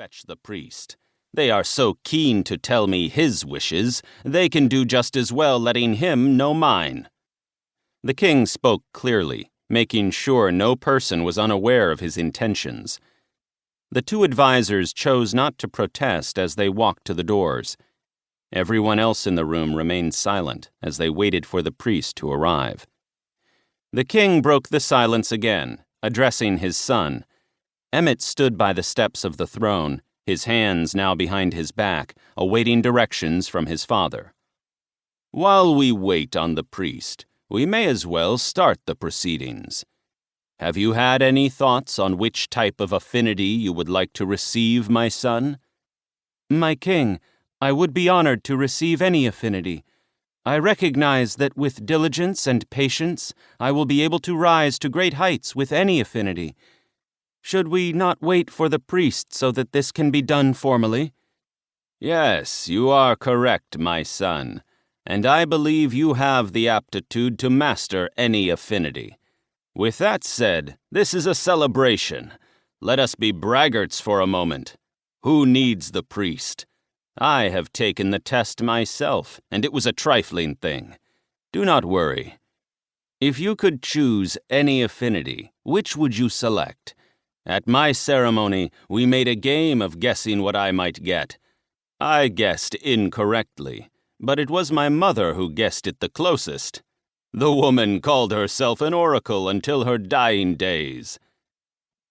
fetch the priest. They are so keen to tell me his wishes, they can do just as well letting him know mine." The king spoke clearly, making sure no person was unaware of his intentions. The two advisers chose not to protest as they walked to the doors. Everyone else in the room remained silent as they waited for the priest to arrive. The king broke the silence again, addressing his son. Emmett stood by the steps of the throne, his hands now behind his back, awaiting directions from his father. "While we wait on the priest, we may as well start the proceedings. Have you had any thoughts on which type of affinity you would like to receive, my son?" "My king, I would be honored to receive any affinity. I recognize that with diligence and patience, I will be able to rise to great heights with any affinity. Should we not wait for the priest so that this can be done formally?" "Yes, you are correct, my son, and I believe you have the aptitude to master any affinity. With that said, this is a celebration. Let us be braggarts for a moment. Who needs the priest? I have taken the test myself, and it was a trifling thing. Do not worry. If you could choose any affinity, which would you select? At my ceremony, we made a game of guessing what I might get. I guessed incorrectly, but it was my mother who guessed it the closest. The woman called herself an oracle until her dying days."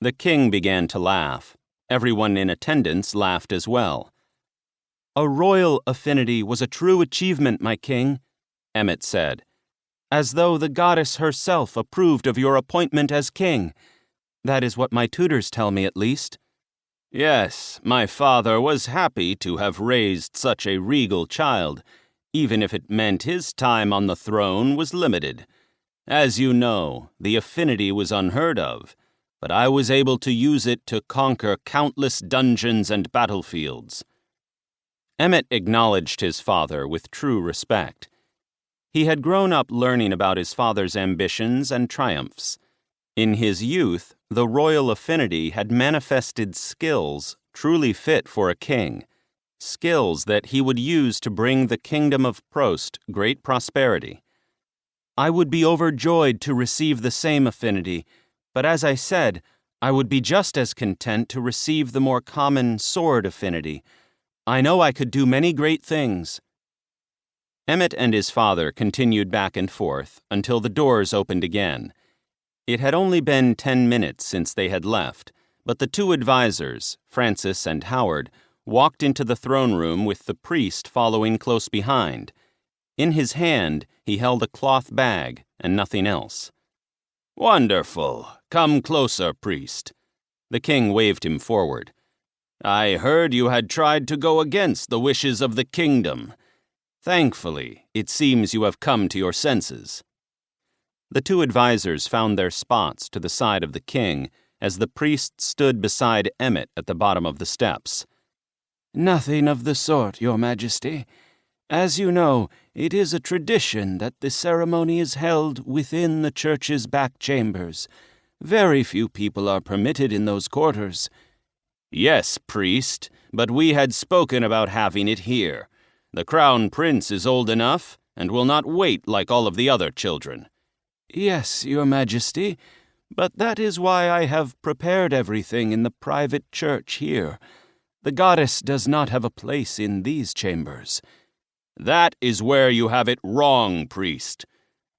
The king began to laugh. Everyone in attendance laughed as well. "A royal affinity was a true achievement, my king," Emmett said, "as though the goddess herself approved of your appointment as king. That is what my tutors tell me, at least." "Yes, my father was happy to have raised such a regal child, even if it meant his time on the throne was limited. As you know, the affinity was unheard of, but I was able to use it to conquer countless dungeons and battlefields." Emmett acknowledged his father with true respect. He had grown up learning about his father's ambitions and triumphs. In his youth, the royal affinity had manifested skills truly fit for a king, skills that he would use to bring the kingdom of Prost great prosperity. "I would be overjoyed to receive the same affinity, but as I said, I would be just as content to receive the more common sword affinity. I know I could do many great things." Emmett and his father continued back and forth until the doors opened again. It had only been 10 minutes since they had left, but the two advisers, Francis and Howard, walked into the throne room with the priest following close behind. In his hand, he held a cloth bag and nothing else. "Wonderful. Come closer, priest." The king waved him forward. "I heard you had tried to go against the wishes of the kingdom. Thankfully, it seems you have come to your senses." The two advisers found their spots to the side of the king as the priest stood beside Emmett at the bottom of the steps. "Nothing of the sort, Your Majesty. As you know, it is a tradition that the ceremony is held within the church's back chambers. Very few people are permitted in those quarters." "Yes, priest, but we had spoken about having it here. The crown prince is old enough and will not wait like all of the other children." "Yes, Your Majesty, but that is why I have prepared everything in the private church here. The goddess does not have a place in these chambers." "That is where you have it wrong, priest.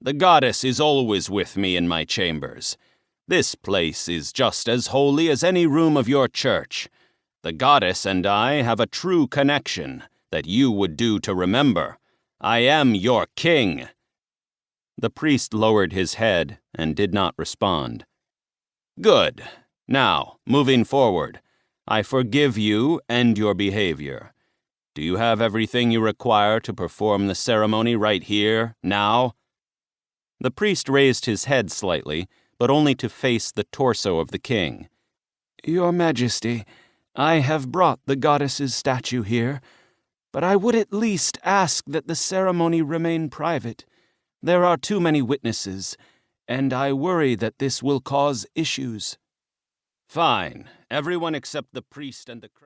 The goddess is always with me in my chambers. This place is just as holy as any room of your church. The goddess and I have a true connection that you would do to remember. I am your king." The priest lowered his head and did not respond. "Good. Now, moving forward, I forgive you and your behavior. Do you have everything you require to perform the ceremony right here, now?" The priest raised his head slightly, but only to face the torso of the king. "Your Majesty, I have brought the goddess's statue here, but I would at least ask that the ceremony remain private. There are too many witnesses, and I worry that this will cause issues." "Fine. Everyone except the priest and the crowd."